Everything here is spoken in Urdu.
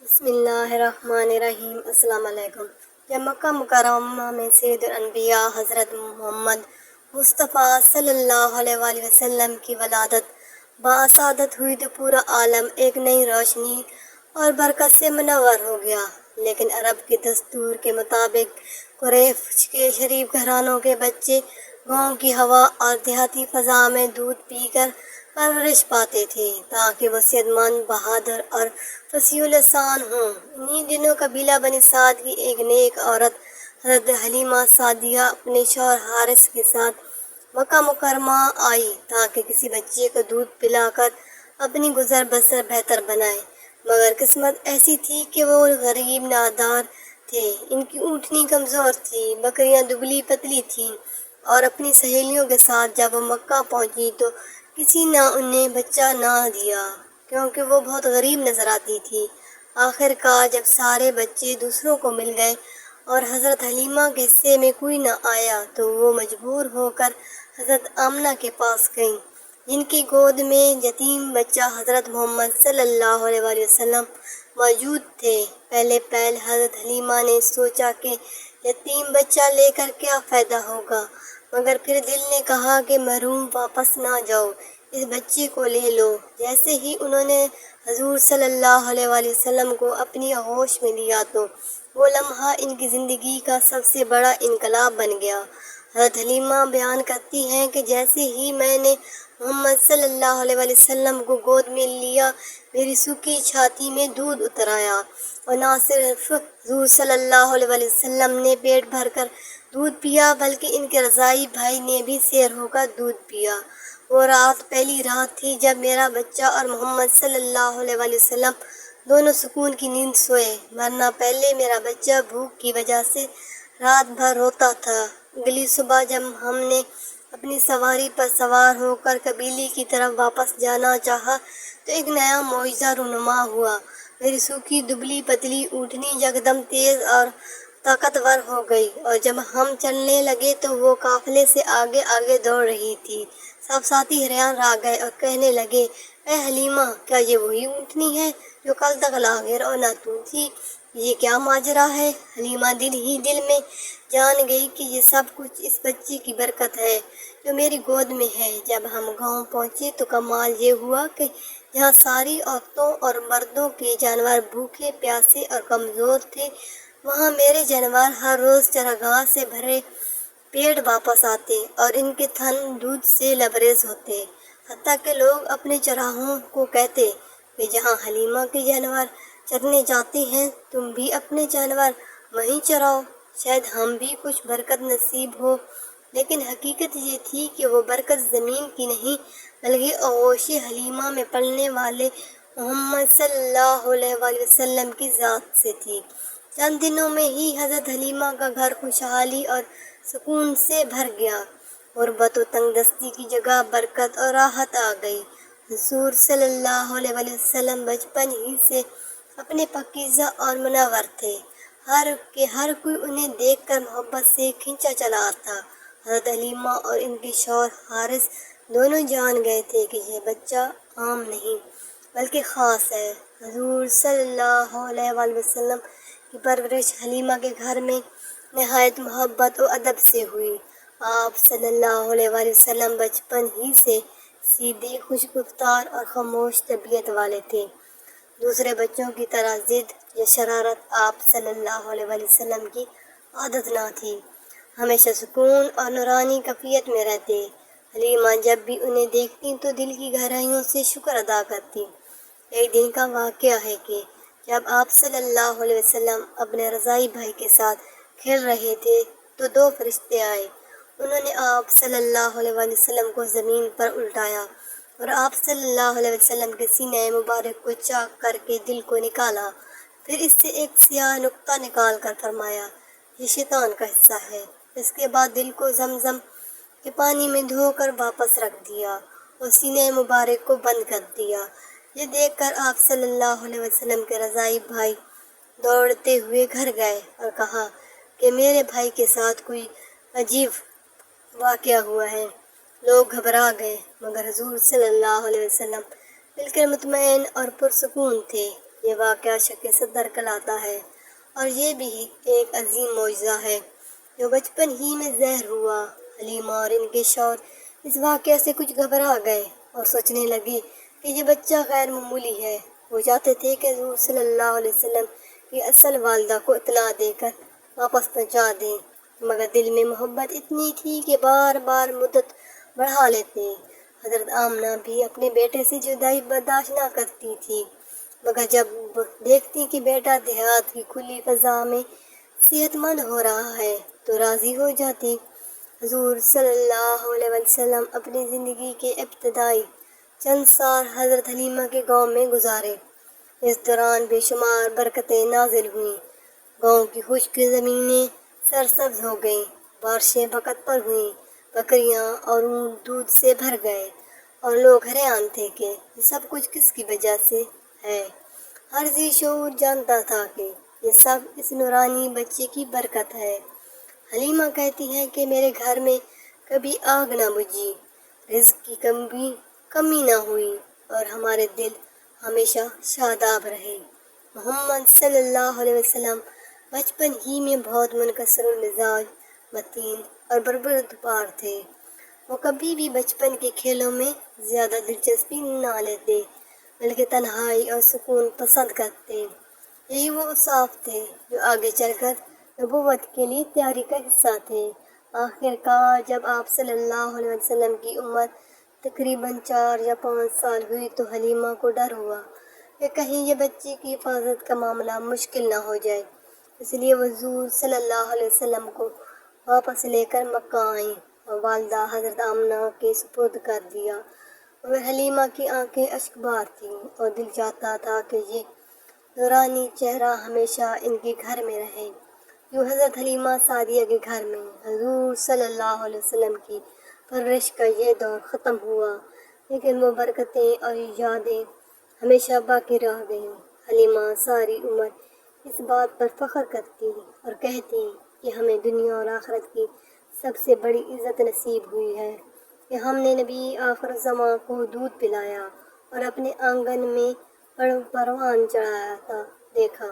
بسم اللہ الرحمن الرحیم۔ السلام علیکم۔ جب مکہ مکرمہ میں سید الانبیاء حضرت محمد مصطفیٰ صلی اللہ علیہ وآلہ وسلم کی ولادت باسعادت ہوئی تو پورا عالم ایک نئی روشنی اور برکت سے منور ہو گیا۔ لیکن عرب کے دستور کے مطابق قریش کے شریف گھرانوں کے بچے گاؤں کی ہوا اور دیہاتی فضا میں دودھ پی کر پرورش پاتے تھے تاکہ وہ صحت مند، بہادر اور فصیح اللسان ہوں۔ انہی دنوں قبیلہ بنی سعد کی ایک نیک عورت حضرت حلیمہ سعدیہ اپنے شوہر حارث کے ساتھ مکہ مکرمہ آئی تاکہ کسی بچے کو دودھ پلا کر اپنی گزر بسر بہتر بنائے، مگر قسمت ایسی تھی کہ وہ غریب نادار تھے۔ ان کی اونٹنی کمزور تھی، بکریاں دبلی پتلی تھیں، اور اپنی سہیلیوں کے ساتھ جب وہ مکہ پہنچی تو کسی نے انہیں بچہ نہ دیا کیونکہ وہ بہت غریب نظر آتی تھی۔ آخر کار جب سارے بچے دوسروں کو مل گئے اور حضرت حلیمہ کے حصے میں کوئی نہ آیا تو وہ مجبور ہو کر حضرت آمنہ کے پاس گئیں، جن کی گود میں یتیم بچہ حضرت محمد صلی اللہ علیہ وآلہ وسلم موجود تھے۔ پہلے حضرت حلیمہ نے سوچا کہ یتیم بچہ لے کر کیا فائدہ ہوگا، مگر پھر دل نے کہا کہ محروم واپس نہ جاؤ، اس بچے کو لے لو۔ جیسے ہی انہوں نے حضور صلی اللہ علیہ وآلہ وسلم کو اپنی آغوش میں لیا تو وہ لمحہ ان کی زندگی کا سب سے بڑا انقلاب بن گیا۔ حضرت حلیمہ بیان کرتی ہیں کہ جیسے ہی میں نے محمد صلی اللہ علیہ وآلہ وسلم کو گود میں لیا، میری سوکھی چھاتی میں دودھ اتر آیا، اور نہ صرف حضور صلی اللہ علیہ وآلہ وسلم نے پیٹ بھر کر دودھ پیا بلکہ ان کے رضاعی بھائی نے بھی سیر ہو کر دودھ پیا۔ وہ رات پہلی رات تھی جب میرا بچہ اور محمد صلی اللہ علیہ وآلہ وسلم دونوں سکون کی نیند سوئے، ورنہ پہلے میرا بچہ بھوک کی وجہ سے رات بھر روتا تھا۔ اگلی صبح جب ہم نے اپنی سواری پر سوار ہو کر قبیلے کی طرف واپس جانا چاہا تو ایک نیا معجزہ رونما ہوا۔ میری سوکھی دبلی پتلی اونٹنی یکدم تیز اور طاقتور ہو گئی، اور جب ہم چلنے لگے تو وہ قافلے سے آگے آگے دوڑ رہی تھی۔ سب ساتھی حیران رہ گئے اور کہنے لگے، اے حلیمہ، کیا یہ وہی اونٹنی ہے جو کل تک لاغر اور ناتون تھی؟ یہ کیا ماجرا ہے؟ حلیمہ دل ہی دل میں جان گئی کہ یہ سب کچھ اس بچے کی برکت ہے جو میری گود میں ہے۔ جب ہم گاؤں پہنچے تو کمال یہ ہوا کہ جہاں ساری عورتوں اور مردوں کے جانور بھوکے پیاسے اور کمزور تھے، وہاں میرے جانور ہر روز چراگاہ سے بھرے پیٹ واپس آتے اور ان کے تھن دودھ سے لبریز ہوتے، حتیٰ کہ لوگ اپنے چراہوں کو کہتے کہ جہاں حلیمہ کے جانور چرنے جاتے ہیں تم بھی اپنے جانور وہیں چراؤ، شاید ہم بھی کچھ برکت نصیب ہو۔ لیکن حقیقت یہ تھی کہ وہ برکت زمین کی نہیں بلکہ آغوش حلیمہ میں پلنے والے محمد صلی اللہ علیہ وآلہ وسلم کی ذات سے تھی۔ چند دنوں میں ہی حضرت حلیمہ کا گھر خوشحالی اور سکون سے بھر گیا، غربت و تنگ دستی کی جگہ برکت اور راحت آ گئی۔ حضور صلی اللہ علیہ وآلہ وسلم بچپن ہی سے اپنے پاکیزہ اور منور تھے، ہر کوئی انہیں دیکھ کر محبت سے کھنچا چلا آتا۔ حضرت حلیمہ اور ان کے شوہر حارث دونوں جان گئے تھے کہ یہ بچہ عام نہیں بلکہ خاص ہے۔ حضور صلی اللہ علیہ وآلہ وسلم کی پرورش حلیمہ کے گھر میں نہایت محبت و ادب سے ہوئی۔ آپ صلی اللہ علیہ وآلہ وسلم بچپن ہی سے سیدھے، خوش گفتار اور خاموش طبیعت والے تھے۔ دوسرے بچوں کی طرح ضد یا شرارت آپ صلی اللہ علیہ وآلہ وسلم کی عادت نہ تھی، ہمیشہ سکون اور نورانی کیفیت میں رہتے۔ حلیمہ جب بھی انہیں دیکھتی تو دل کی گہرائیوں سے شکر ادا کرتی۔ ایک دن کا واقعہ ہے کہ جب آپ صلی اللہ علیہ وسلم اپنے رضاعی بھائی کے ساتھ کھیل رہے تھے تو دو فرشتے آئے۔ انہوں نے آپ صلی اللہ علیہ وآلہ وسلم کو زمین پر الٹایا اور آپ صلی اللہ علیہ وسلم کے سینہ مبارک کو چاک کر کے دل کو نکالا، پھر اس سے ایک سیاہ نقطہ نکال کر فرمایا، یہ شیطان کا حصہ ہے۔ اس کے بعد دل کو زمزم کے پانی میں دھو کر واپس رکھ دیا اور سینہ مبارک کو بند کر دیا۔ یہ دیکھ کر آپ صلی اللہ علیہ وسلم کے رضاعی بھائی دوڑتے ہوئے گھر گئے اور کہا کہ میرے بھائی کے ساتھ کوئی عجیب واقعہ ہوا ہے۔ لوگ گھبرا گئے، مگر حضور صلی اللہ علیہ وسلم بالکل مطمئن اور پرسکون تھے۔ یہ واقعہ شک صدر کلاتا ہے، اور یہ بھی ایک عظیم معجزہ ہے جو بچپن ہی میں ظاہر ہوا۔ حلیمہ اور ان کے شوہر اس واقعے سے کچھ گھبرا گئے اور سوچنے لگے کہ یہ بچہ غیر معمولی ہے۔ وہ چاہتے تھے کہ حضور صلی اللہ علیہ وسلم کی اصل والدہ کو اطلاع دے کر واپس پہنچا دیں، مگر دل میں محبت اتنی تھی کہ بار بار مدت بڑھا لیتے۔ حضرت آمنہ بھی اپنے بیٹے سے جدائی برداشت نہ کرتی تھی، مگر جب دیکھتی کہ بیٹا دیہات کی کھلی فضا میں صحت مند ہو رہا ہے تو راضی ہو جاتی۔ حضور صلی اللہ علیہ وسلم اپنی زندگی کے ابتدائی چند سال حضرت حلیمہ کے گاؤں میں گزارے۔ اس دوران بے شمار برکتیں نازل ہوئیں۔ گاؤں کی خشک زمینیں سرسبز ہو گئیں، بارشیں وقت پر ہوئیں، بکریاں اور اونٹ دودھ سے بھر گئے، اور لوگ حیران تھے کہ یہ سب کچھ کس کی وجہ سے ہے۔ ہر ذی شعور جانتا تھا کہ یہ سب اس نورانی بچے کی برکت ہے۔ حلیمہ کہتی ہیں کہ میرے گھر میں کبھی آگ نہ بجھی، رزق کی کمی نہ ہوئی، اور ہمارے دل ہمیشہ شاداب رہے۔ محمد صلی اللہ علیہ وسلم بچپن ہی میں بہت منکسر المزاج، متین اور بردبار تھے۔ وہ کبھی بھی بچپن کے کھیلوں میں زیادہ دلچسپی نہ لیتے، بلکہ تنہائی اور سکون پسند کرتے۔ یہی وہ اوصاف تھے جو آگے چل کر نبوت کے لیے تیاری کا حصہ تھے۔ آخر کار جب آپ صلی اللہ علیہ وسلم کی عمر تقریباً 4 یا 5 سال ہوئی تو حلیمہ کو ڈر ہوا کہ کہیں یہ بچے کی حفاظت کا معاملہ مشکل نہ ہو جائے، اس لیے وہ حضور صلی اللہ علیہ وسلم کو واپس لے کر مکہ آئیں اور والدہ حضرت آمنہ کے سپرد کر دیا، مگر حلیمہ کی آنکھیں اشک بار تھیں اور دل چاہتا تھا کہ یہ نورانی چہرہ ہمیشہ ان کے گھر میں رہے۔ یوں حضرت حلیمہ سعدیہ کے گھر میں حضور صلی اللہ علیہ وسلم کی پرورش کا یہ دور ختم ہوا، لیکن وہ برکتیں اور یادیں ہمیشہ باقی رہ گئیں۔ حلیمہ ساری عمر اس بات پر فخر کرتی اور کہتی کہ ہمیں دنیا اور آخرت کی سب سے بڑی عزت نصیب ہوئی ہے کہ ہم نے نبی آخر الزماں کو دودھ پلایا اور اپنے آنگن میں پروان چڑھایا دیکھا۔